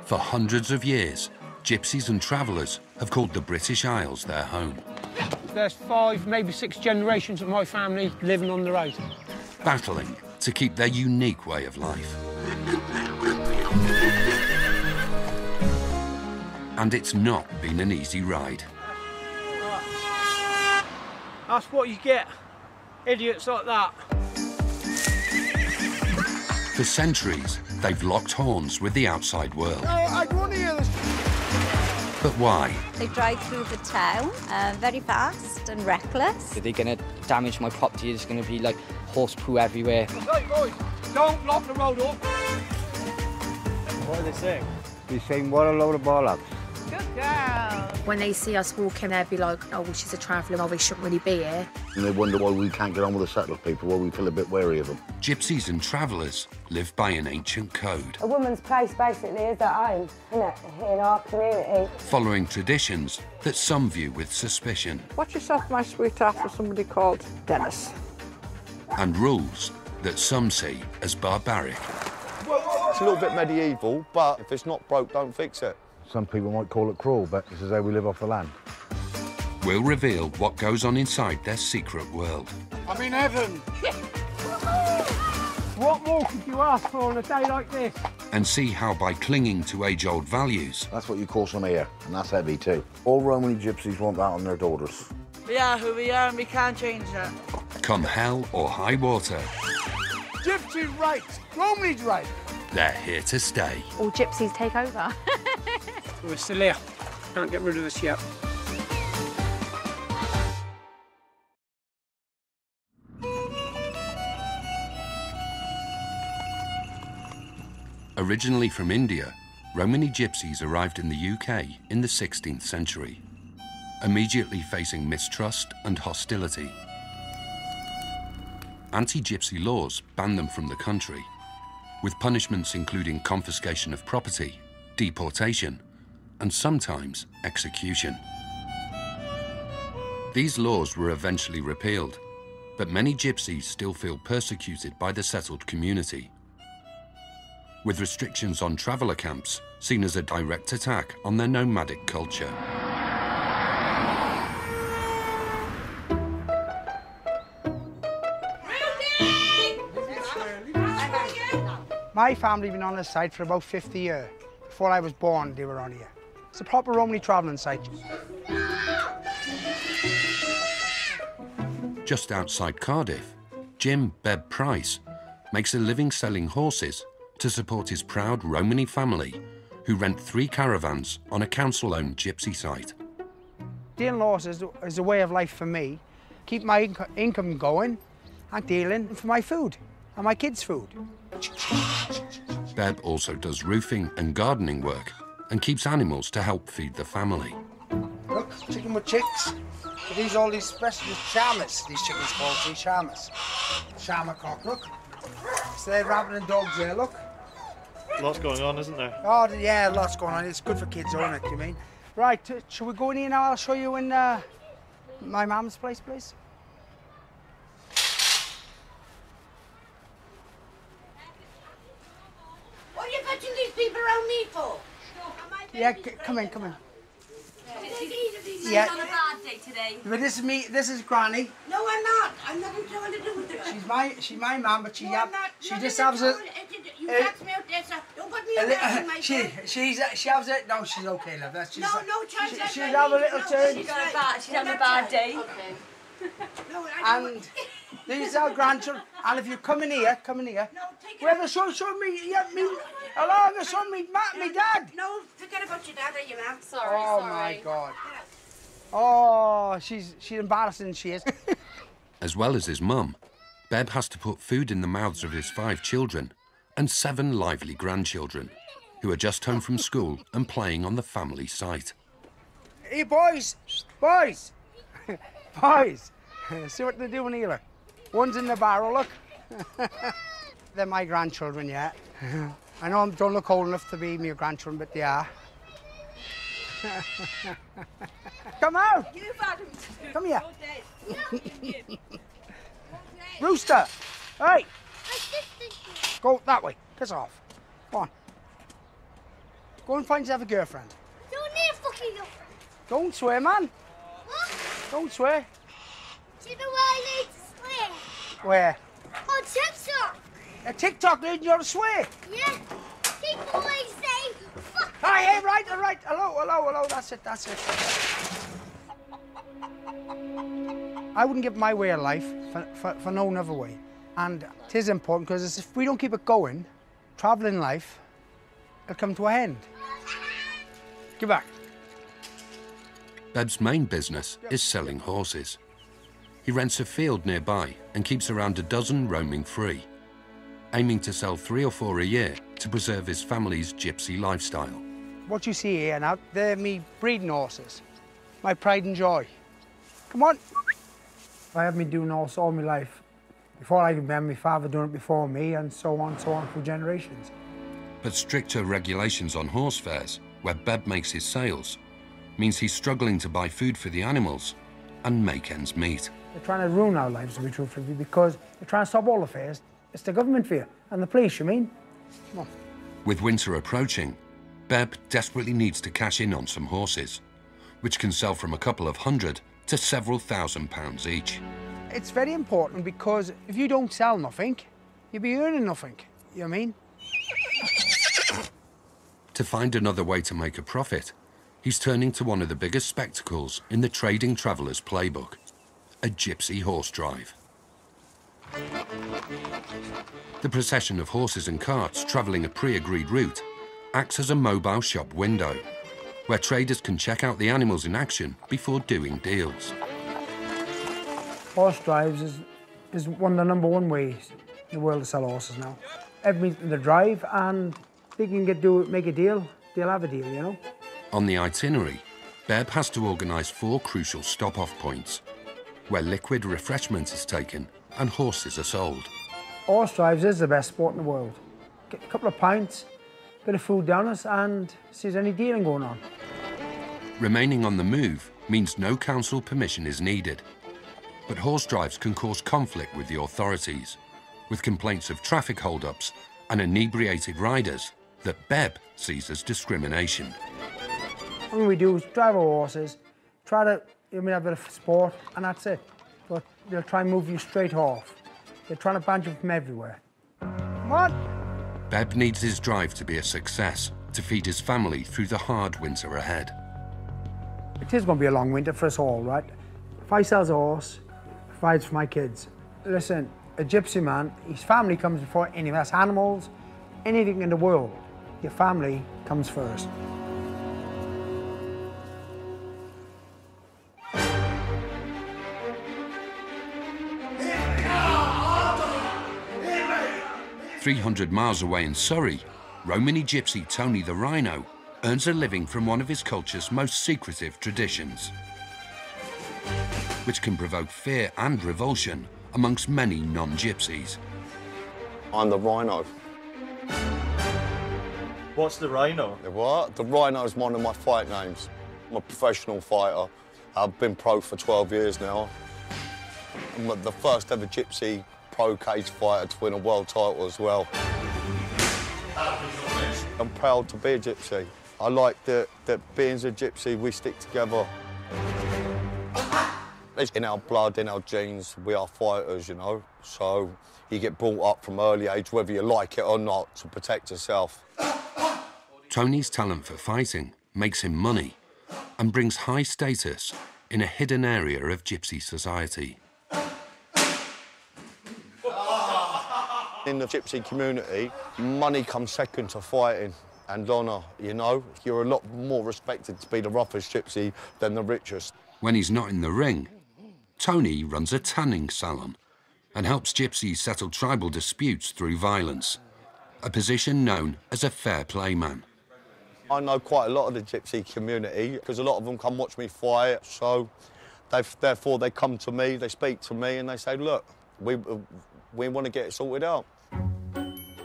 For hundreds of years, gypsies and travellers have called the British Isles their home. There's 5, maybe 6 generations of my family living on the road. Battling to keep their unique way of life. And it's not been an easy ride. That's what you get, idiots like that. For centuries, they've locked horns with the outside world. I don't want to hear this. But why? They drive through the town very fast and reckless. Are they going to damage my property? There's going to be, like, horse poo everywhere. Hey, boys, don't block the road up. What are they saying? He's saying, what a load of bollocks. Good girl. When they see us walking, they'll be like, oh, well, she's a traveller, well, we shouldn't really be here. And they wonder why we can't get on with the settled people, why we feel a bit wary of them. Gypsies and travellers live by an ancient code. A woman's place basically is at home, isn't it, in our community. Following traditions that some view with suspicion. Watch yourself, my sweetheart, for somebody called Dennis. And rules that some see as barbaric. It's a little bit medieval, but if it's not broke, don't fix it. Some people might call it cruel, but this is how we live off the land. We'll reveal what goes on inside their secret world. I'm in heaven. What more could you ask for on a day like this? And see how by clinging to age-old values... That's what you call some air, and that's heavy too. All Romany Gypsies want that on their daughters. We are who we are and we can't change that. Come hell or high water, Gypsy's right. Romany's right. they're here to stay. All gypsies take over. We're still here. Can't get rid of us yet. Originally from India, Romany Gypsies arrived in the UK in the 16th century, immediately facing mistrust and hostility. Anti-gypsy laws banned them from the country, with punishments including confiscation of property, deportation, and sometimes execution. These laws were eventually repealed, but many gypsies still feel persecuted by the settled community, with restrictions on traveller camps seen as a direct attack on their nomadic culture. My family been on this site for about 50 years. Before I was born, they were on here. It's a proper Romany travelling site. Just outside Cardiff, Jim Beb Price makes a living selling horses to support his proud Romany family who rent 3 caravans on a council-owned gypsy site. Dealing horses is a way of life for me. Keep my income going and dealing for my food and my kids' food. Beb also does roofing and gardening work and keeps animals to help feed the family. Look, chicken with chicks. These all these special shamas, these chickens called these shamas. Shama cock, look. So they're rabbit and dogs there, look. Lots going on, isn't there? Oh, yeah, lots going on. It's good for kids, isn't it, you mean? Right, shall we go in here now? I'll show you in my mum's place, please. What are you fetching these people around me for? Yeah, come in, come in. Yeah. On a bad day today. But this is me. This is Granny. No, I'm not. I'm nothing to do with it. She's my mum, but she just has it. You catch me out there, sir. Don't put me around in my she has it. No, she's okay, love. That's just. No chance. She's have a little turn. She's having a bad day. Okay. No, and these are grandchildren. And if you come in here. No, take it. Where the son me? Yeah, me. Hello, the son me dad. No, forget about your dad or your mum. Sorry. Oh my God. Oh, she's embarrassing, she is. As well as his mum, Beb has to put food in the mouths of his 5 children and 7 lively grandchildren who are just home from school and playing on the family site. Hey, boys! Boys! Boys! See what they're doing here, look. One's in the barrel, look. They're my grandchildren, yeah. I know I don't look old enough to be my grandchildren, but they are. Come out! Come here. Rooster! Hey! Go that way. Piss off. Come on. Go and find yourself a girlfriend. Don't need a fucking girlfriend. Don't swear, man. What? Don't swear. Do you know where I need to swear? Where? On TikTok. A TikTok leading you to swear? Yeah. People always say, fuck. Hi, hey, right, all right. Hello. That's it. I wouldn't give my way of life for no other way. And it is important because if we don't keep it going, travelling life, it'll come to an end. Get back. Beb's main business is selling horses. He rents a field nearby and keeps around a dozen roaming free, aiming to sell 3 or 4 a year to preserve his family's gypsy lifestyle. What you see here now, they're me breeding horses. My pride and joy. Come on. I have me doing horses all my life. Before I could remember, my father doing it before me, and so on for generations. But stricter regulations on horse fairs, where Beb makes his sales, means he's struggling to buy food for the animals and make ends meet. They're trying to ruin our lives, to be truthful, because they're trying to stop all the fairs. It's the government fair and the police, you mean? Come on. With winter approaching, Beb desperately needs to cash in on some horses, which can sell from a couple of hundred to several £1,000s each. It's very important because if you don't sell nothing, you'll be earning nothing, you know what I mean? To find another way to make a profit, he's turning to one of the biggest spectacles in the trading traveller's playbook, a gypsy horse drive. The procession of horses and carts travelling a pre-agreed route acts as a mobile shop window, where traders can check out the animals in action before doing deals. Horse drives is one of the #1 ways in the world to sell horses now. Everybody's in the drive, and they can make a deal, they'll have a deal, you know? On the itinerary, Beb has to organise 4 crucial stop-off points, where liquid refreshment is taken and horses are sold. Horse drives is the best sport in the world. Get a couple of pints, bit of food down us, and see if there's any dealing going on. Remaining on the move means no council permission is needed, but horse drives can cause conflict with the authorities, with complaints of traffic hold-ups and inebriated riders that Beb sees as discrimination. What we do is drive our horses, try to have a bit of sport, and that's it. But they'll try and move you straight off. They're trying to ban you from everywhere. Come on! Beb needs his drive to be a success to feed his family through the hard winter ahead. It is going to be a long winter for us all, right? If I sell a horse, provides for my kids. Listen, a gypsy man, his family comes before anything. That's animals, anything in the world. Your family comes first. "300 miles away in Surrey, Romany Gypsy Tony the Rhino earns a living from one of his culture's most secretive traditions, which can provoke fear and revulsion amongst many non-gypsies. I'm the Rhino. What's the Rhino? The what? The Rhino is one of my fight names. I'm a professional fighter. I've been pro for 12 years now. I'm the first ever gypsy pro cage fighter to win a world title as well. I'm proud to be a gypsy. I like that being a gypsy, we stick together. It's in our blood, in our genes, we are fighters, you know. So you get brought up from early age, whether you like it or not, to protect yourself. Tony's talent for fighting makes him money and brings high status in a hidden area of gypsy society. In the gypsy community, money comes second to fighting and honour, you know. You're a lot more respected to be the roughest gypsy than the richest. When he's not in the ring, Tony runs a tanning salon and helps gypsies settle tribal disputes through violence, a position known as a fair play man. I know quite a lot of the gypsy community because a lot of them come watch me fight, so therefore they come to me, they speak to me and they say, look, we want to get it sorted out.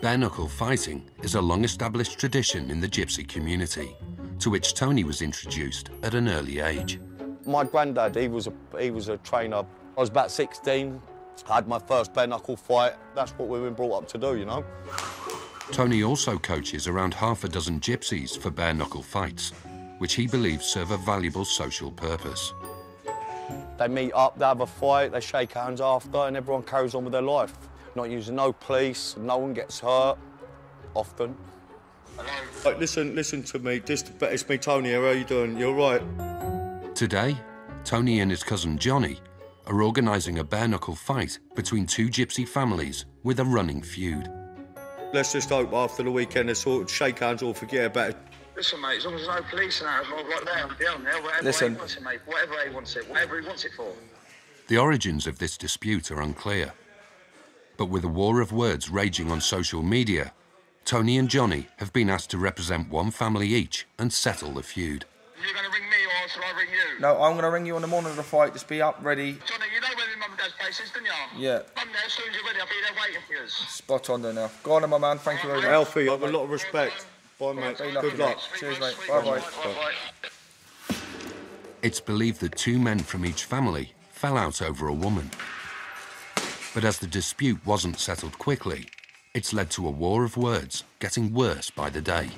Bare-knuckle fighting is a long-established tradition in the gypsy community, to which Tony was introduced at an early age. My granddad, he was a trainer. I was about 16. I had my first bare-knuckle fight. That's what we've been brought up to do, you know. Tony also coaches around half a dozen gypsies for bare-knuckle fights, which he believes serve a valuable social purpose. They meet up, they have a fight, they shake hands after, and everyone carries on with their life. Not using no police, no one gets hurt, often. Like, listen to me. It's me, Tony here. How are you doing? You all right? Today, Tony and his cousin Johnny are organising a bare-knuckle fight between two gypsy families with a running feud. Let's just hope after the weekend they sort of shake hands or forget about it. Listen, mate, as long as there's no police and that, I'm right there, whatever he wants it, mate, whatever he wants it for. The origins of this dispute are unclear. But with a war of words raging on social media, Tony and Johnny have been asked to represent one family each and settle the feud. You're going to ring me or shall I ring you? No, I'm going to ring you on the morning of the fight. Just be up, ready. Johnny, you know where my mum and dad's place is, don't you? Yeah. Monday, as soon as you're ready, I'll be there waiting for you. Spot on there now. Go on then, my man. Thank you very much. Alfie, I have a lot of respect. Bye, mate. Good luck. Cheers, mate. Bye-bye. It's believed that two men from each family fell out over a woman. But as the dispute wasn't settled quickly, it's led to a war of words getting worse by the day.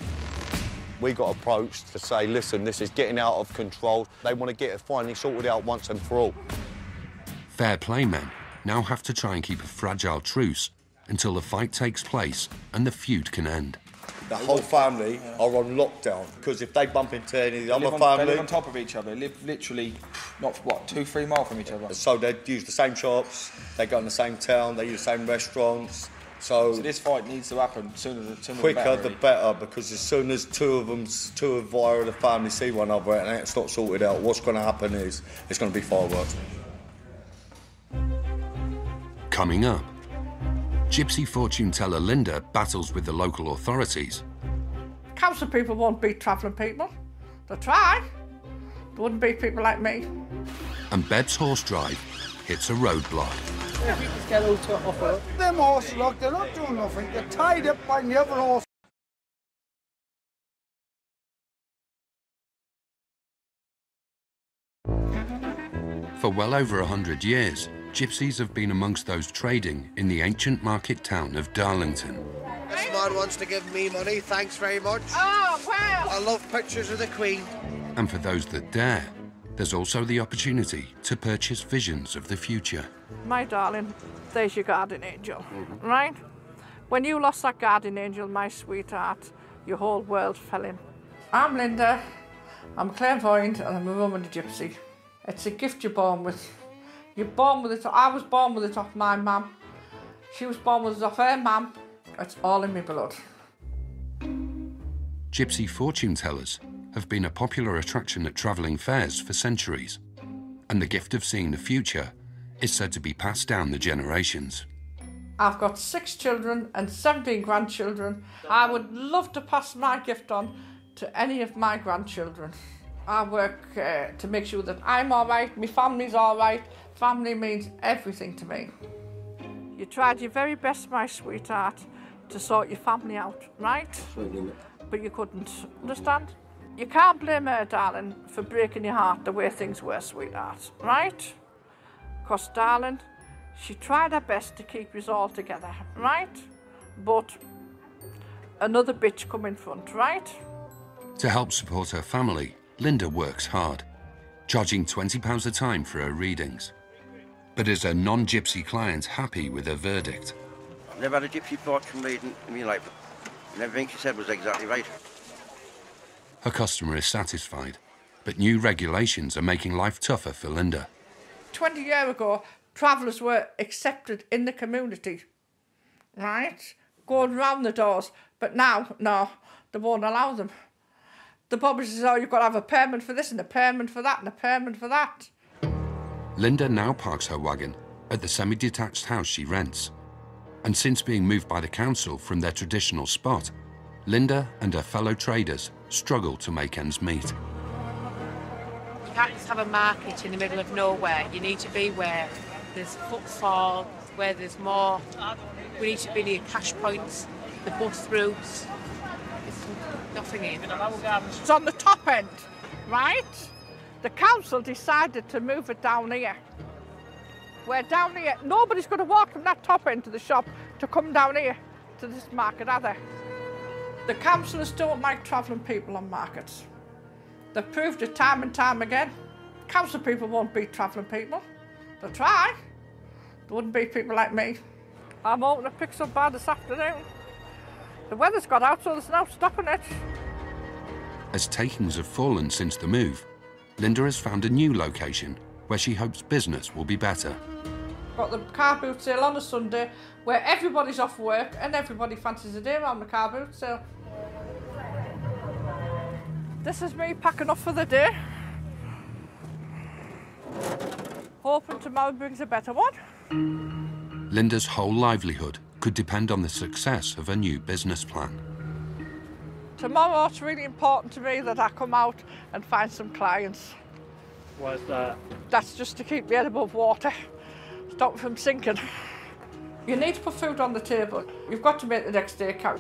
We got approached to say, listen, this is getting out of control. They want to get it finally sorted out once and for all. Fair play men now have to try and keep a fragile truce until the fight takes place and the feud can end. The whole family are on lockdown because if they bump into any of the other family... They live on top of each other. They live literally, not, what, 2-3 miles from each other. So they use the same shops, they go in the same town, they use the same restaurants. So this fight needs to happen sooner the quicker better, the better, because as soon as two of the family see one another and it's not sorted out, what's going to happen is it's going to be far worse. Coming up, Gypsy fortune teller Linda battles with the local authorities. Council people won't beat travelling people. They'll try. They wouldn't beat people like me. And Beb's horse drive hits a roadblock. If you just get out off her. Them horses, look, they're not doing nothing. They're tied up by the other horse. For well over 100 years, gypsies have been amongst those trading in the ancient market town of Darlington. This man wants to give me money, thanks very much. Oh, wow! I love pictures of the Queen. And for those that dare, there's also the opportunity to purchase visions of the future. My darling, there's your guardian angel, right? When you lost that guardian angel, my sweetheart, your whole world fell in. I'm Linda, I'm clairvoyant, and I'm a Romany Gypsy. It's a gift you're born with. You're born with it. I was born with it off my mum. She was born with it off her mum. It's all in my blood. Gypsy fortune tellers have been a popular attraction at travelling fairs for centuries, and the gift of seeing the future is said to be passed down the generations. I've got 6 children and 17 grandchildren. I would love to pass my gift on to any of my grandchildren. I work to make sure that I'm all right, my family's all right. Family means everything to me. You tried your very best, my sweetheart, to sort your family out, right? But you couldn't, understand? You can't blame her, darling, for breaking your heart the way things were, sweetheart, right? Because, darling, she tried her best to keep us all together, right? But another bitch come in front, right? To help support her family, Linda works hard, charging £20 a time for her readings. But is her non-gypsy client happy with her verdict? I've never had a gypsy fortune reading in my life, and everything she said was exactly right. Her customer is satisfied, but new regulations are making life tougher for Linda. 20 years ago, travellers were accepted in the community, right? Going round the doors, but now, no, they won't allow them. The publisher says, oh, you've got to have a permit for this and a permit for that and a permit for that. Linda now parks her wagon at the semi-detached house she rents. And since being moved by the council from their traditional spot, Linda and her fellow traders struggle to make ends meet. You can't just have a market in the middle of nowhere. You need to be where there's footfall, where there's more. We need to be near cash points, the bus routes. There's nothing in. It's on the top end, right? The council decided to move it down here. Where down here, nobody's going to walk from that top end to the shop to come down here. to this market, are they? The councillors don't like travelling people on markets. They've proved it time and time again. Council people won't beat travelling people. They'll try. They wouldn't beat people like me. I'm hoping to pick some bad this afternoon. The weather's got out, so there's no stopping it. As takings have fallen since the move, Linda has found a new location where she hopes business will be better. Got the car boot sale on a Sunday where everybody's off work and everybody fancies a day around the car boot sale. This is me packing up for the day. Hoping tomorrow brings a better one. Linda's whole livelihood could depend on the success of her new business plan. Tomorrow it's really important to me that I come out and find some clients. Why is that? That's just to keep my head above water, stop me from sinking. You need to put food on the table. You've got to make the next day count.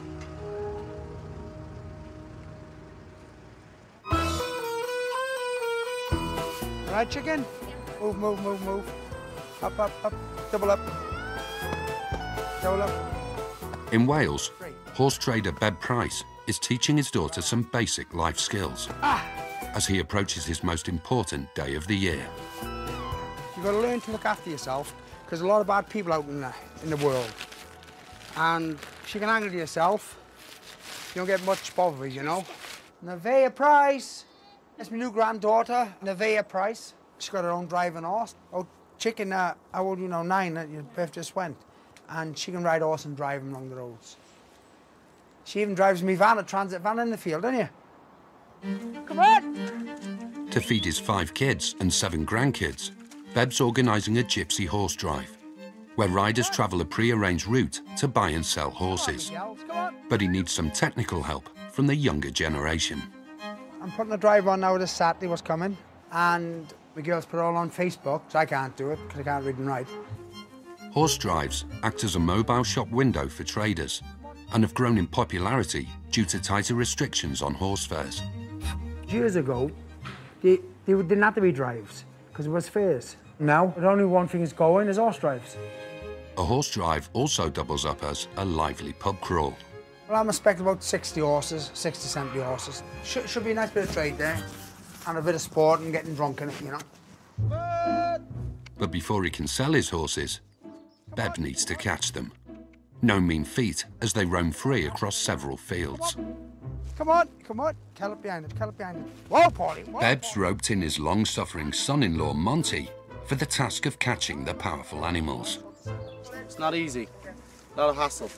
Right, chicken? Move, move, move, move. Up, up, up. Double up. Double up. In Wales, horse trader Beb Price is teaching his daughter some basic life skills as he approaches his most important day of the year. You've got to learn to look after yourself, because there's a lot of bad people out in the world. And if you can handle yourself, you don't get much bother, you know. Nevaeh Price. That's my new granddaughter, Nevaeh Price. She's got her own driving horse. Oh, chicken, how old are you now? 9, your birth just went. And she can ride horse and drive them along the roads. She even drives me van, a transit van in the field, doesn't you? Come on! To feed his 5 kids and 7 grandkids, Beb's organising a gypsy horse drive, where riders travel a pre-arranged route to buy and sell horses. But he needs some technical help from the younger generation. I'm putting a drive on now this Saturday, what's coming, and the girls put it all on Facebook, so I can't do it because I can't read and write. Horse drives act as a mobile shop window for traders and have grown in popularity due to tighter restrictions on horse fairs. Years ago, they didn't have to be drives because it was fairs. Now, the only one thing is going is horse drives. A horse drive also doubles up as a lively pub crawl. Well, I'm expecting about 60 horses, 60, 70 horses. Should be a nice bit of trade there, and a bit of sport and getting drunk in it, you know. But before he can sell his horses, Beb needs to catch them. No mean feat as they roam free across several fields. Come on, come on. Gallop behind it, gallop behind it. Whoa, Paulie, whoa. Beb's roped in his long-suffering son-in-law, Monty, for the task of catching the powerful animals. It's not easy. A lot of hassle.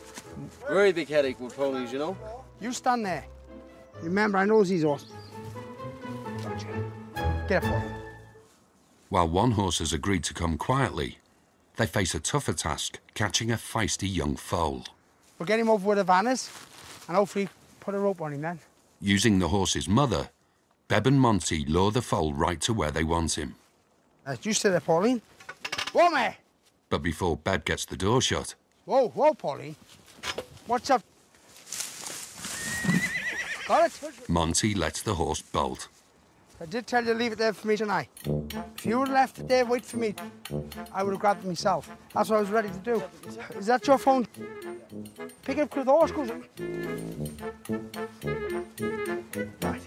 Very big headache with ponies, you know. You stand there. Remember, I know these horses. Get up, Paulie. While one horse has agreed to come quietly, they face a tougher task, catching a feisty young foal. We'll get him over where the van is, and hopefully put a rope on him then. Using the horse's mother, Beb and Monty lure the foal right to where they want him. You stay there, Pauline. Whoa, mate! But before Beb gets the door shut... Whoa, whoa, Pauline. What's up? Got it? Monty lets the horse bolt. I did tell you to leave it there for me tonight. If you would have left it there, wait for me, I would have grabbed it myself. That's what I was ready to do. Is that your phone? Pick it up with the horse goes. Right.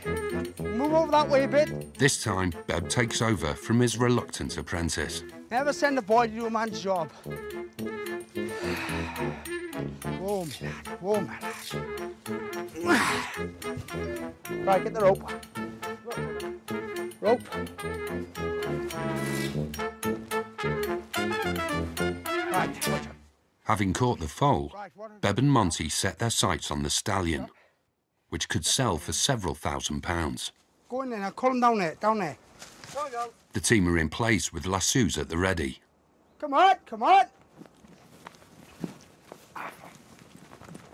Move over that way a bit. This time, Beb takes over from his reluctant apprentice. Never send a boy to do a man's job. Whoa, man. Whoa, man. Right, get the rope. Rope. Right, watch out. Having caught the foal, Beb and Monty set their sights on the stallion, which could sell for several £1,000s. Go in there now, call him down there, down there. The team are in place with lassos at the ready. Come on, come on.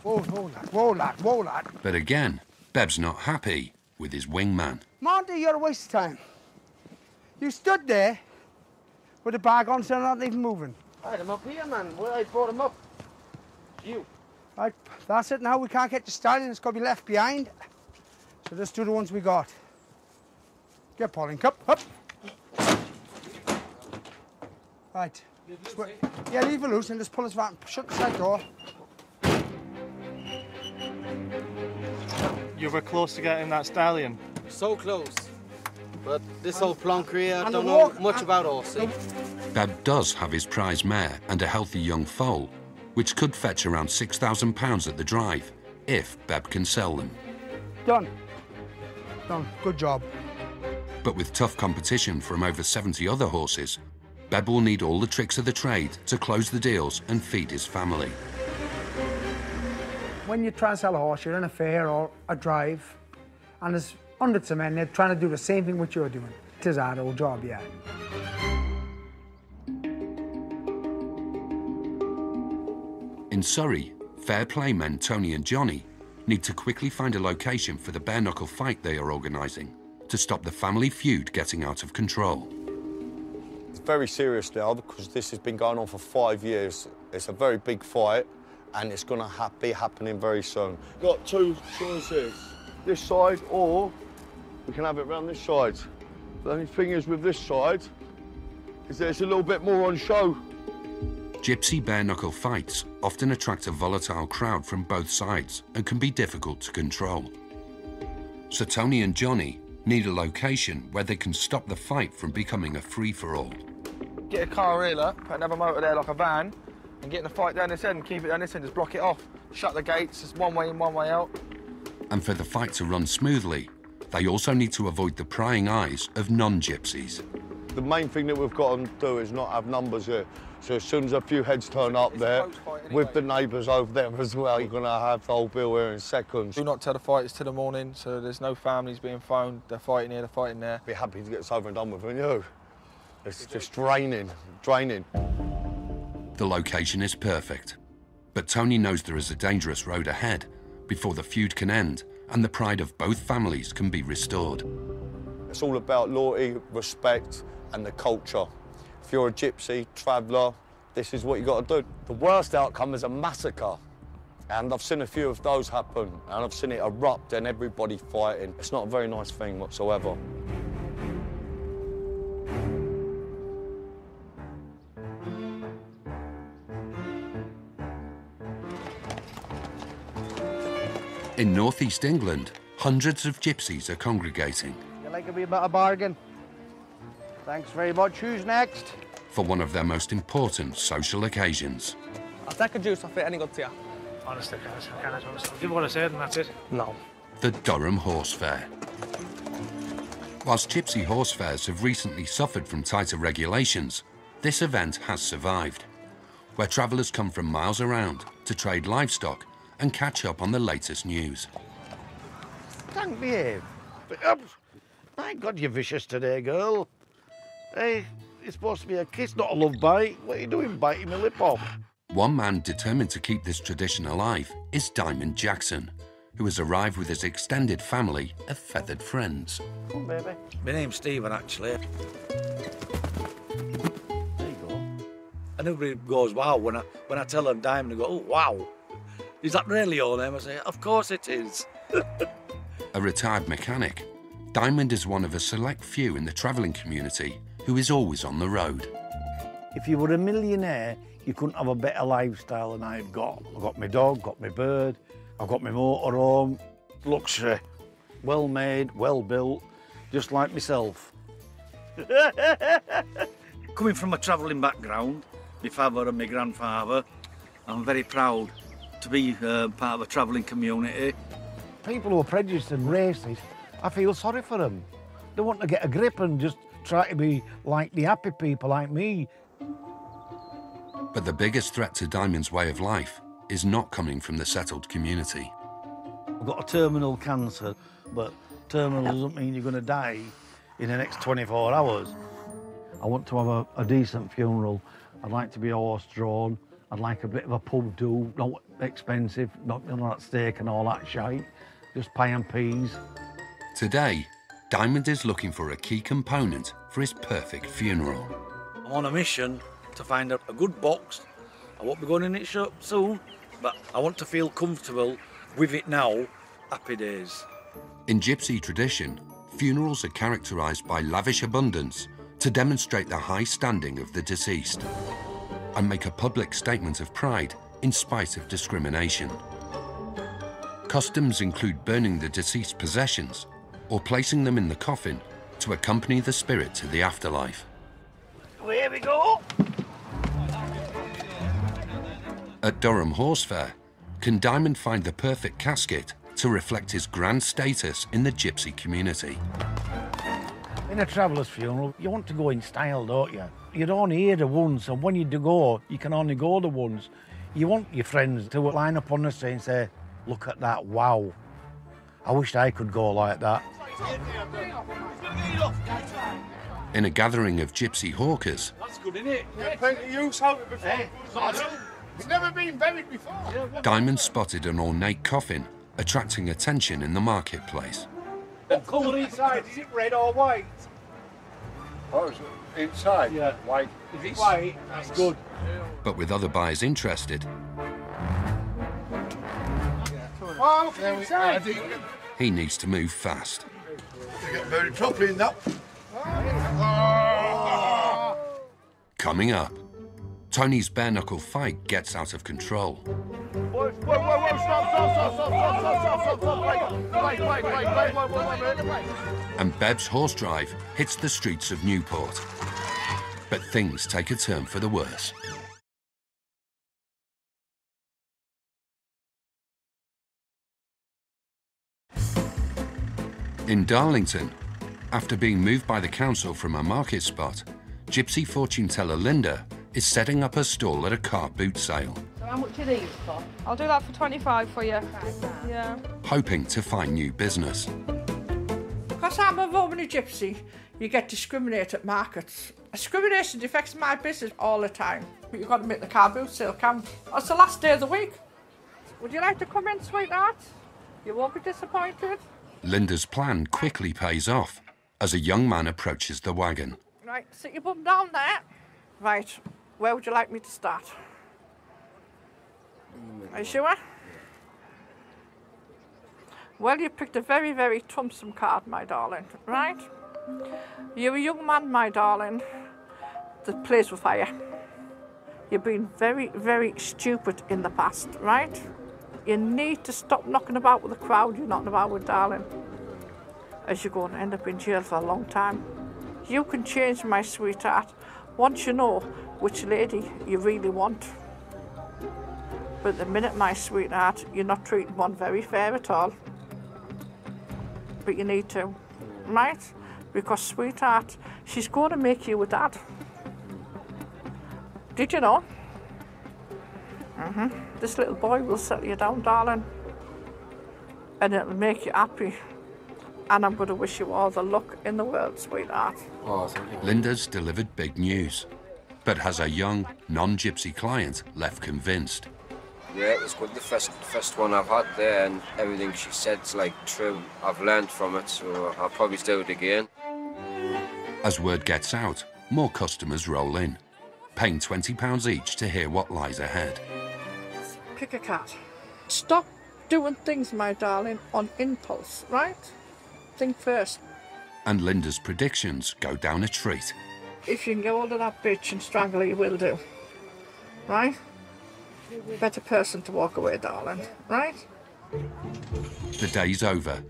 Whoa, whoa, lad, whoa, lad, whoa, lad. But again, Beb's not happy with his wingman. Monty, you're a waste of time. You stood there with the bag on, so I'm not even moving. I had him up here, man. Well, I brought him up. You. Right, that's it now. We can't get the stallion. It's got to be left behind. So let's do the ones we got. Get Pauline, cup, up. Right. Yeah, leave her loose and just pull us back and shut the side door. You were close to getting that stallion. So close. But this old plonker here, I don't know much about horses. Beb does have his prize mare and a healthy young foal, which could fetch around £6,000 at the drive, if Beb can sell them. Done. Done. Good job. But with tough competition from over 70 other horses, Beb will need all the tricks of the trade to close the deals and feed his family. When you try and sell a horse, you're in a fair or a drive, and there's hundreds of men, they're trying to do the same thing what you're doing. It is a hard old job, yeah. In Surrey, fair play men Tony and Johnny need to quickly find a location for the bare-knuckle fight they are organising to stop the family feud getting out of controle. It's very serious now because this has been going on for 5 years. It's a very big fight and it's going to be happening very soon. Got two choices, this side or we can have it round this side. The only thing is with this side is that it's a little bit more on show. Gypsy bare-knuckle fights often attract a volatile crowd from both sides and can be difficult to control. So Tony and Johnny need a location where they can stop the fight from becoming a free-for-all. Get a car railer, put another motor there like a van, and get in the fight down this end, keep it down this end, just block it off. Shut the gates, it's one way in, one way out. And for the fight to run smoothly, they also need to avoid the prying eyes of non-gypsies. The main thing that we've got to do is not have numbers here. So as soon as a few heads turn up there, with the neighbours over there as well, you're going to have the whole bill here in seconds. Do not tell the fighters till the morning, so there's no families being phoned. They're fighting here, they're fighting there. Be happy to get this over and done with, wouldn't you? It's just draining, draining. The location is perfect, but Tony knows there is a dangerous road ahead before the feud can end and the pride of both families can be restored. It's all about loyalty, respect and the culture. If you're a gypsy, traveller, this is what you got to do. The worst outcome is a massacre. And I've seen a few of those happen, and I've seen it erupt and everybody fighting. It's not a very nice thing whatsoever. In northeast England, hundreds of gypsies are congregating. You like a wee bit of bargain? Thanks very much. Who's next? For one of their most important social occasions. I'll take a juice off it, any good to you? Honestly, I can't. Give what I said and that's it. No. The Durham Horse Fair. Whilst gypsy horse fairs have recently suffered from tighter regulations, this event has survived, where travellers come from miles around to trade livestock and catch up on the latest news. Don't behave. My God, you're vicious today, girl. Hey, it's supposed to be a kiss, not a love bite. What are you doing, biting my lip off? One man determined to keep this tradition alive is Diamond Jackson, who has arrived with his extended family of feathered friends. Come on, baby. My name's Stephen, actually. There you go. And everybody goes, wow, when I tell them Diamond, they go, oh, wow. Is that really your name? I say, of course it is. A retired mechanic, Diamond is one of a select few in the travelling community who is always on the road. If you were a millionaire, you couldn't have a better lifestyle than I've got. I've got my dog, got my bird, I've got my motorhome. Luxury. Well made, well built, just like myself. Coming from a travelling background, my father and my grandfather, I'm very proud to be part of a travelling community. People who are prejudiced and racist, I feel sorry for them. They want to get a grip and just try to be like the happy people like me. But the biggest threat to Diamond's way of life is not coming from the settled community. I've got a terminal cancer, but terminal doesn't mean you're going to die in the next 24 hours. I want to have a decent funeral. I'd like to be horse-drawn. I'd like a bit of a pub do, not expensive, not that steak and all that shite, just pie and peas. Today, Diamond is looking for a key component for his perfect funeral. I'm on a mission to find out a good box. I won't be going in it shop soon, but I want to feel comfortable with it now. Happy days. In gypsy tradition, funerals are characterised by lavish abundance to demonstrate the high standing of the deceased and make a public statement of pride in spite of discrimination. Customs include burning the deceased possessions or placing them in the coffin to accompany the spirit to the afterlife. Here we go. At Durham Horse Fair, can Diamond find the perfect casket to reflect his grand status in the gypsy community? In a traveller's funeral, you want to go in style, don't you? You'd only hear the once, and when you do go, you can only go the once. You want your friends to line up on the street and say, look at that, wow. I wish I could go like that. In a gathering of gypsy hawkers, That's good, isn't it? Get plenty of use out of it before. It's never been buried before. Diamond spotted an ornate coffin attracting attention in the marketplace. The colour inside, is it red or white? Oh, it's inside? Yeah. White. If it's white, that's good. But with other buyers interested, Oh, look inside. he needs to move fast. You get very properly in that. Coming up, Tony's bare-knuckle fight gets out of control. Whoa, stop. And Beb's horse drive hits the streets of Newport. But things take a turn for the worse. In Darlington, after being moved by the council from a market spot, gypsy fortune teller Linda is setting up her stall at a car boot sale. So how much are these for? I'll do that for 25 for you. Yeah. Hoping to find new business. Because I'm a Romany Gypsy, you get discriminated at markets. Discrimination affects my business all the time. But you've got to make the car boot sale count. It's the last day of the week. Would you like to come in, sweetheart? You won't be disappointed. Linda's plan quickly pays off as a young man approaches the wagon. Right, sit your bum down there. Right, where would you like me to start? Are you sure? Well, you picked a very, very troublesome card, my darling, right? You're a young man, my darling, that plays with fire. You've been very, very stupid in the past, right? You need to stop knocking about with the crowd you're knocking about with, darling, as you're going to end up in jail for a long time. You can change, my sweetheart, once you know which lady you really want. But at the minute, my sweetheart, you're not treating one very fair at all. But you need to, right? Because, sweetheart, she's going to make you a dad. Did you know? This little boy will settle you down, darling. And it'll make you happy. And I'm going to wish you all the luck in the world, sweetheart. Oh, thank you. Linda's delivered big news, but has a young, non-gypsy client left convinced? Yeah, it was good. The first one I've had there, and everything she said's like true. I've learned from it, so I'll probably do it again. As word gets out, more customers roll in, paying £20 each to hear what lies ahead. Pick a card. Stop doing things, my darling, on impulse, right? Think first. And Linda's predictions go down a treat. If you can get hold of that bitch and strangle her, you will do. Right? Better person to walk away, darling. Right? The day's over,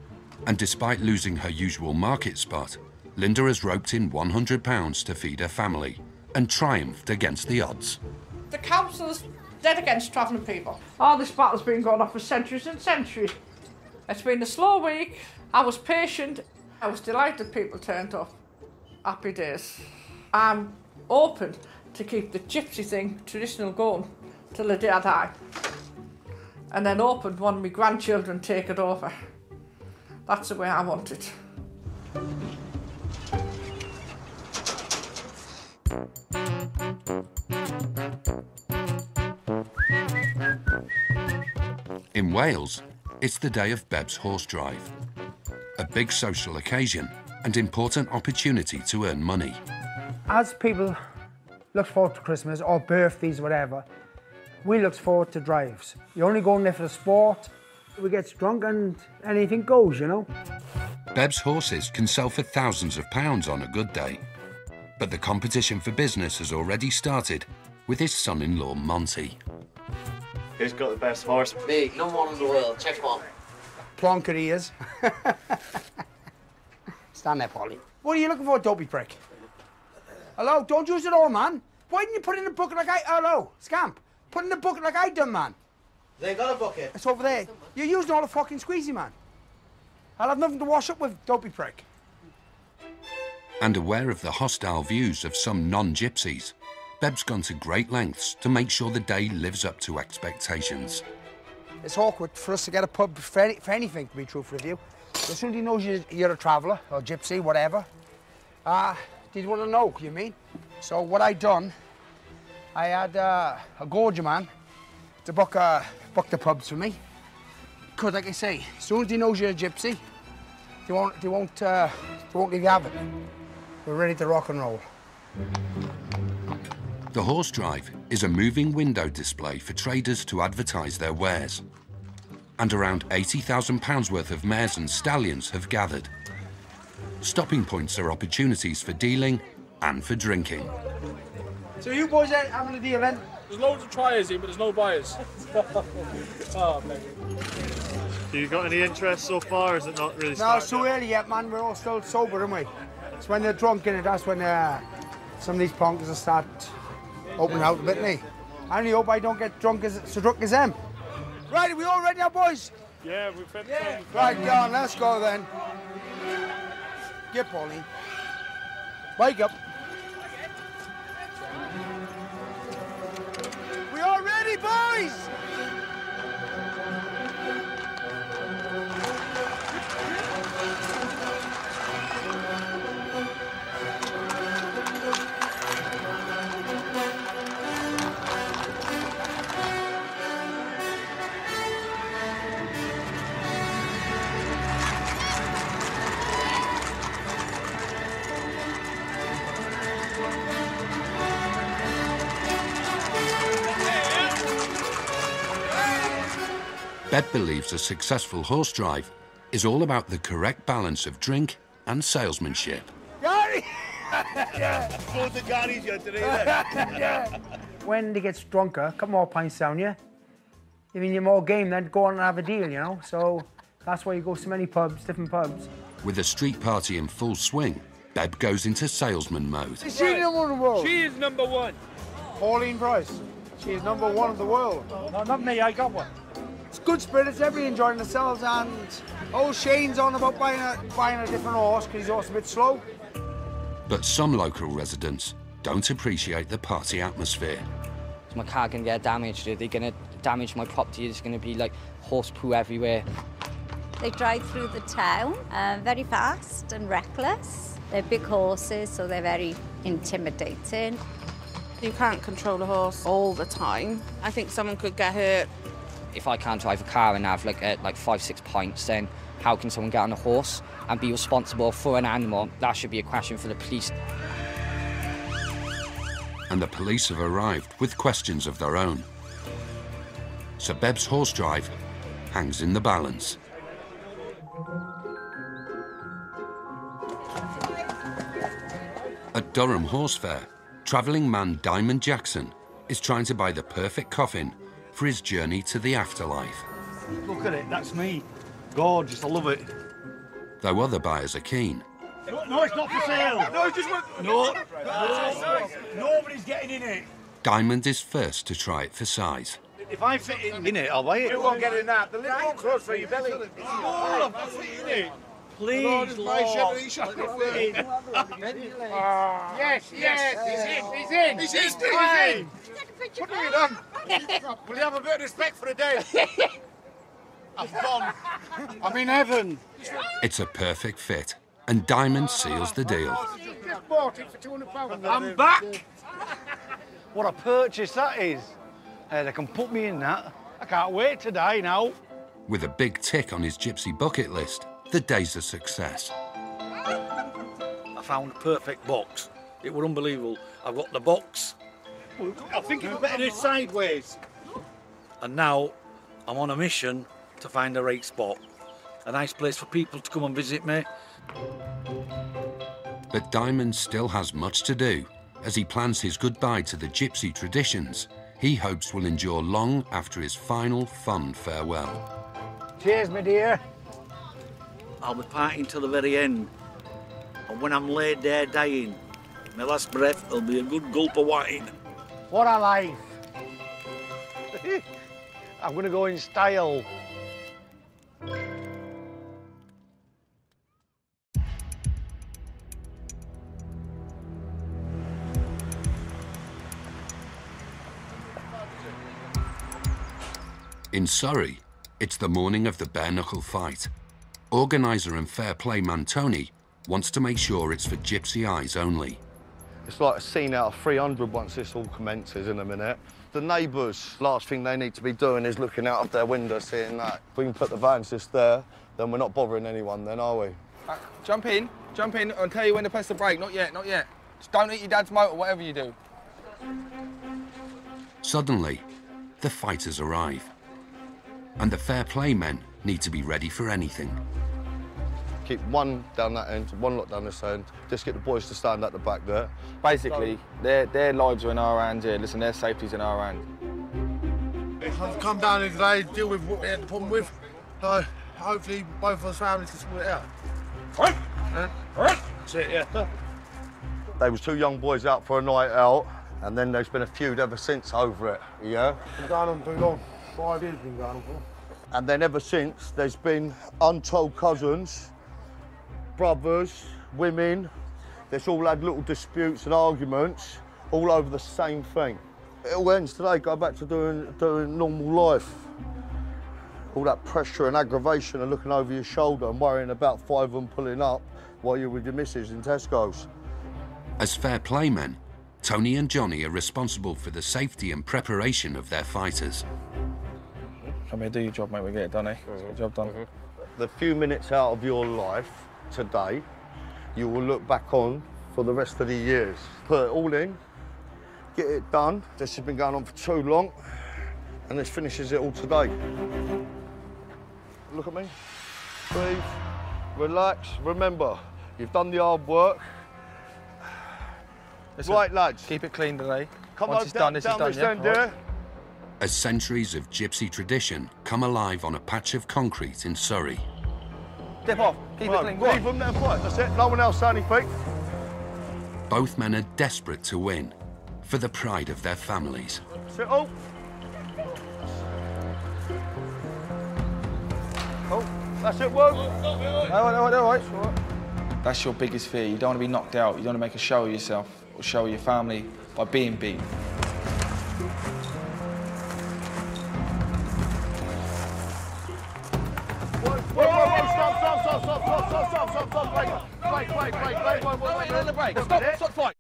and despite losing her usual market spot, Linda has roped in £100 to feed her family and triumphed against the odds. The council's dead against travelling people. Oh, this battle's been going on for centuries and centuries. It's been a slow week. I was patient. I was delighted people turned up. Happy days. I'm open to keep the gypsy thing traditional going till the day I die. And then open when my grandchildren take it over. That's the way I want it. In Wales, it's the day of Beb's horse drive. A big social occasion and important opportunity to earn money. As people look forward to Christmas or birthdays, whatever, we look forward to drives. You're only going there for the sport. We get drunk and anything goes, you know. Beb's horses can sell for thousands of pounds on a good day. But the competition for business has already started with his son-in-law, Monty. Who's got the best horse? Me, number one in the world. Check one. plonker he is. Stand there, Polly. What are you looking for, dopey prick? Hello, don't use it all, man. Why didn't you put it in the bucket like I... Hello, scamp. Put it in the bucket like I done, man. They got a bucket. It's over there. You're using all the fucking squeezy, man. I'll have nothing to wash up with, dopey prick. And aware of the hostile views of some non-gypsies, Beb's gone to great lengths to make sure the day lives up to expectations. It's awkward for us to get a pub for anything, to be truthful with you. As soon as he knows you're a traveller, or gypsy, whatever, he'd want to know, you mean? So what I done, I had a gorger man to book the pubs for me. Because, like I say, as soon as he knows you're a gypsy, they won't leave you have it. We're ready to rock and roll. The horse drive is a moving window display for traders to advertise their wares. And around £80,000 worth of mares and stallions have gathered. Stopping points are opportunities for dealing and for drinking. So you boys ain't having a deal then? There's loads of triers here, but there's no buyers. Oh, baby. So you got any interest so far, or is it not really No, started it's too early yet, man. We're all still sober, aren't we? It's when they're drunk in it, that's when some of these punkers will start opening out a bit, me. I only hope I don't get so drunk as them. Right, are we all ready now, boys? Yeah, we've had Right, John, let's go then. Get Pauline. Wake up. We all ready, boys? Beb believes a successful horse drive is all about the correct balance of drink and salesmanship. Gary! Both the Garys you today. Yeah. When they get drunker, a couple more pints down you. I mean, you're more game, then go on and have a deal, you know? So that's why you go to so many pubs, different pubs. With a street party in full swing, Beb goes into salesman mode. Is she number one in the world? She is number one. Pauline Price. She is number one in the world. No, not me, I got one. It's good spirits, everybody enjoying themselves, and old Shane's on about buying a different horse because he's also a bit slow. But some local residents don't appreciate the party atmosphere. Is my car going to get damaged? Are they going to damage my property? Is going to be like horse poo everywhere? They drive through the town very fast and reckless. They're big horses, so they're very intimidating. You can't control a horse all the time. I think someone could get hurt. If I can't drive a car and have like 5-6 pints, then how can someone get on a horse and be responsible for an animal? That should be a question for the police. And the police have arrived with questions of their own. So Beb's horse drive hangs in the balance. At Durham Horse Fair, travelling man Diamond Jackson is trying to buy the perfect coffin for his journey to the afterlife. Look at it, that's me. Gorgeous, I love it. Though other buyers are keen. No, it's not for sale. No, just one. No, nobody's getting in it. Diamond is first to try it for size. If I fit in it, I'll buy it. You won't get in that. The lid won't close for your belly. No, I fit in it. Please, Lord. Yes, he's in. He's in. What have you done? Will you have a bit of respect for the day? I've gone. I'm in heaven. It's a perfect fit, and Diamond seals the deal. Just bought it for £200. I'm back. What a purchase that is. They can put me in that. I can't wait to die now. With a big tick on his gypsy bucket list, the day's a success. I found a perfect box. It was unbelievable. I've got the box. I think it's better sideways. And now I'm on a mission to find a right spot. A nice place for people to come and visit me. But Diamond still has much to do as he plans his goodbye to the gypsy traditions he hopes will endure long after his final fond farewell. Cheers, my dear. I'll be partying till the very end. And when I'm laid there dying, my last breath will be a good gulp of wine. What a life. I'm going to go in style. In Surrey, it's the morning of the bare-knuckle fight. Organiser and fair play man Tony wants to make sure it's for Gypsy eyes only. It's like a scene out of 300 once this all commences in a minute. The neighbours, last thing they need to be doing is looking out of their window seeing that. If we can put the vans just there, then we're not bothering anyone then, are we? Jump in, I'll tell you when to press the brake. Not yet, not yet. Just don't eat your dad's motor, whatever you do. Suddenly, the fighters arrive. And the fair play men need to be ready for anything. Keep one down that end, one lot down this end. Just get the boys to stand at the back there. Basically, their lives are in our hands here. Listen, their safety's in our hands. I've come down here today to deal with what we had the problem with. So hopefully both of us families can sort it out. That's it, yeah. They was two young boys out for a night out, and then there's been a feud ever since over it, yeah? Been going on too long. 5 years been going on for. And then ever since, there's been untold cousins, brothers, women. They've all had little disputes and arguments all over the same thing. It all ends today, go back to doing normal life. All that pressure and aggravation and looking over your shoulder and worrying about 5 of them pulling up while you're with your missus in Tesco's. As fair play men, Tony and Johnny are responsible for the safety and preparation of their fighters. Come here, do your job, mate. We get it done, eh? Good job done. The few minutes out of your life today, you will look back on for the rest of the years. Put it all in, get it done. This has been going on for too long, and this finishes it all today. Look at me. Breathe, relax. Remember, you've done the hard work. Listen, right, lads. Keep it clean today. Come Once on, it's done, this is done, yeah? Right. As centuries of gypsy tradition come alive on a patch of concrete in Surrey. Dip off, keep it clean, go on. Leave them there, quiet, that's it. No one else say anything. Both men are desperate to win, for the pride of their families. Sit up. Oh, that's it, Woo. No. That's your biggest fear. You don't want to be knocked out. You don't want to make a show of yourself or show of your family by being beat. Stop, wait. Stop fight.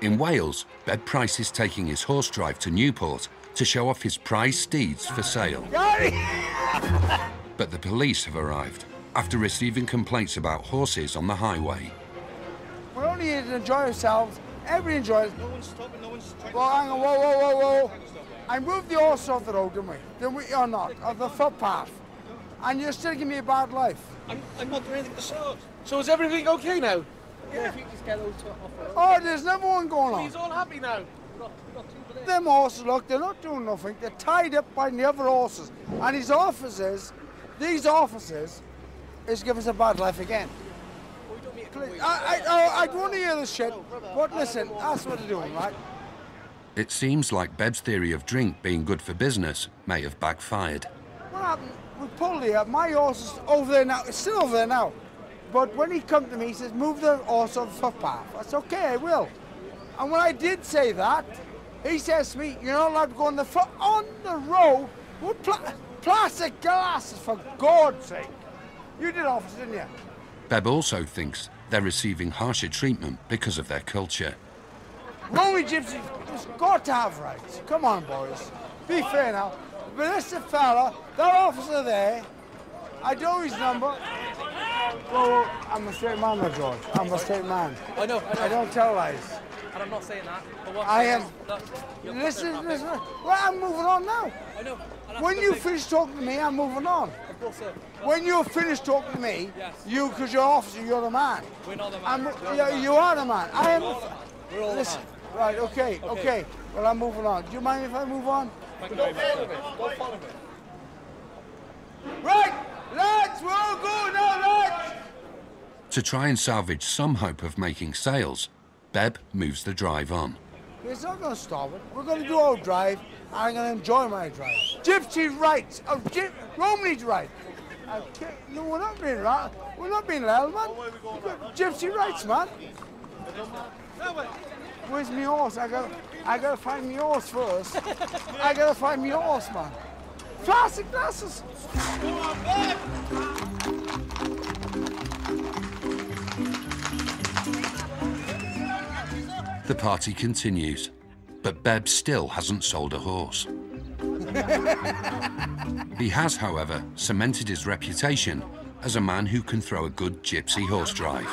In Wales, Beb Price is taking his horse drive to Newport to show off his prize steeds for sale. But the police have arrived after receiving complaints about horses on the highway. We're only here to enjoy ourselves. Everybody enjoys. No one's stopping, no one's trying to... Well, hang on, whoa. I moved the horse off the road, didn't we? Didn't we or not? Of the footpath. And you're still giving me a bad life. I'm not doing anything of the sort. So is everything okay now? Yeah. If you just get off the road. Oh, there's never one going on. He's all happy now. Them horses, look, they're not doing nothing. They're tied up by the other horses. And these officers is giving us a bad life again. I don't want to hear this shit, but listen, that's what they're doing, right? It seems like Beb's theory of drink being good for business may have backfired. What happened? We pulled here, my horse is over there now, it's still over there now. But when he come to me, he says, move the horse off the footpath. I said, okay, I will. And when I did say that, he says to me, you're not allowed to go on the road with plastic glasses, for God's sake. You did, officer, didn't you? Beb also thinks they're receiving harsher treatment because of their culture. Romany Gypsy has got to have rights. Come on, boys. Be fair now. But this the fella, that officer there, I know his number. Well, I'm a straight man, my George. I'm a straight man. I know. I don't tell lies. And I'm not saying that. But what I am. Listen. Well, I'm moving on now. I know. When you finish talking to me, I'm moving on. Of course, sir. When you're finished talking to me, yes. because you're officer, you're the man. We're not the man. You are the man. We're all the man. Right, okay. Well, I'm moving on. Do you mind if I move on? Thank you very much. Don't follow me. Right, lads, we're all going now, lads! To try and salvage some hope of making sales, Beb moves the drive on. It's not going to stop it. We're going to do our drive, and I'm going to enjoy my drive. Gypsy rights. Romany's right. No, we're not being right. We're not being loud, man. Gypsy rights, man. Where's my horse? I gotta find my horse first. I gotta find my horse, man. Plastic glasses. The party continues, but Beb still hasn't sold a horse. He has, however, cemented his reputation as a man who can throw a good gypsy horse drive.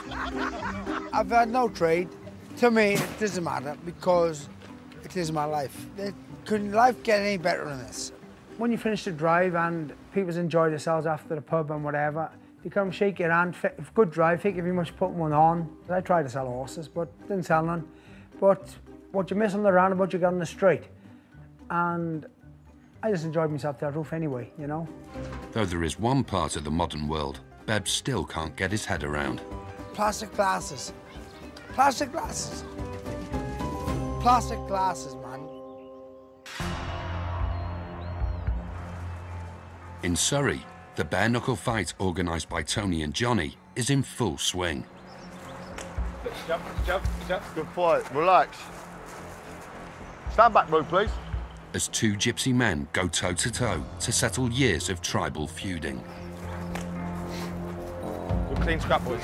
I've had no trade. To me, it doesn't matter because it is my life. Couldn't life get any better than this? When you finish the drive and people enjoy themselves after the pub and whatever, you come shake your hand, good drive, thank you very much for putting one on. I tried to sell horses, but didn't sell none. But what you miss on the roundabout, you get on the street. And I just enjoyed myself to that roof anyway, you know. Though there is one part of the modern world Beb still can't get his head around. Plastic glasses. Plastic glasses. Plastic glasses, man. In Surrey, the bare-knuckle fight organised by Tony and Johnny is in full swing. Jump. Good fight. Relax. Stand back, Rude, please. As two gypsy men go toe-to-toe to settle years of tribal feuding. Good clean scrap, boys.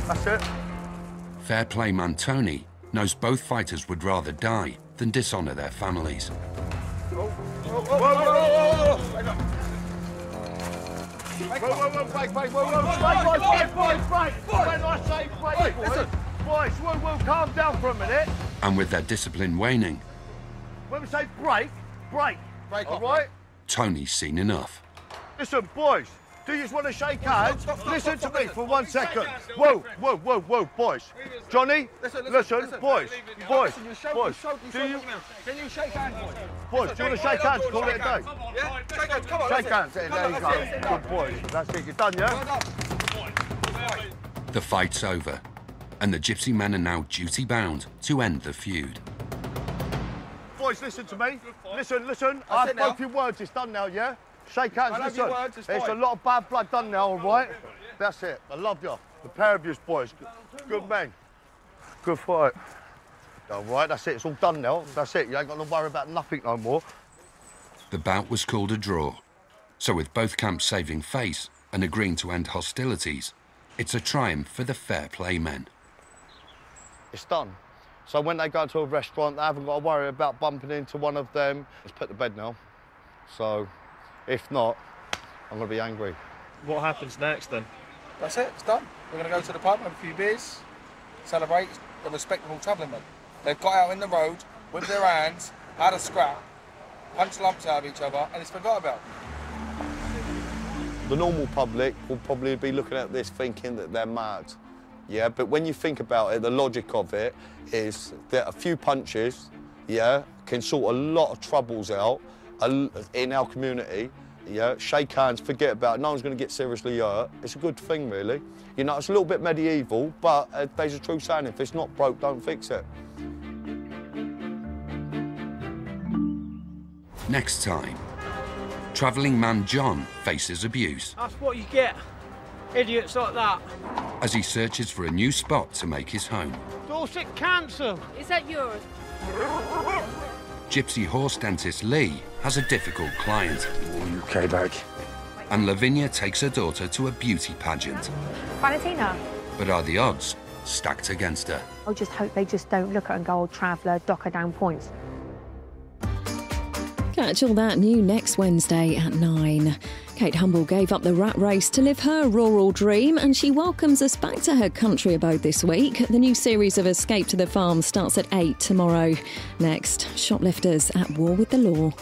That's it. Fair play man Tony knows both fighters would rather die than dishonour their families. Whoa, Boys, calm down for a minute. And with their discipline waning, When we say break, break, all right? Tony's seen enough. Listen, boys, do you just want to shake hands? Listen to me for 1 second. Whoa, boys. Johnny, listen, boys. Do you... Can you shake hands, boys? Boys, do you want to shake hands? Call it a day. Yeah, shake hands, come on. Shake hands, there you go. Good boys. That's it, you're done, yeah? The fight's over, and the gypsy men are now duty-bound to end the feud. Boys, listen to me. Listen. I've spoken words, it's done now, yeah? Shake hands, listen. It's a lot of bad blood done now, all right? That's it. I love you. The pair of you boys. Good men. Good fight. All right, that's it. It's all done now. That's it. You ain't got to worry about nothing no more. The bout was called a draw. So with both camps saving face and agreeing to end hostilities, it's a triumph for the fair play men. It's done. So when they go to a restaurant, they haven't got to worry about bumping into one of them. It's put to bed now. So if not, I'm going to be angry. What happens next then? That's it, it's done. We're going to go to the pub, have a few beers, celebrate the respectable travelling men. They've got out in the road with their hands, had a scrap, punched lumps out of each other, and it's forgot about. The normal public will probably be looking at this thinking that they're mad. Yeah, but when you think about it, the logic of it is that a few punches, yeah, can sort a lot of troubles out in our community. Yeah, shake hands, forget about it, no one's going to get seriously hurt. It's a good thing, really. You know, it's a little bit medieval, but there's a true saying, if it's not broke, don't fix it. Next time, travelling man John faces abuse That's what you get. Idiots like that. as he searches for a new spot to make his home. Dorset Council. Is that yours? Gypsy horse dentist Lee has a difficult client. Okay, back. And Lavinia takes her daughter to a beauty pageant. Valentina. But are the odds stacked against her? I just hope they just don't look at her and go, old traveller, dock her down points. Catch all that new next Wednesday at 9. Kate Humble gave up the rat race to live her rural dream, and she welcomes us back to her country abode this week. The new series of Escape to the Farm starts at 8 tomorrow. Next, shoplifters at war with the law.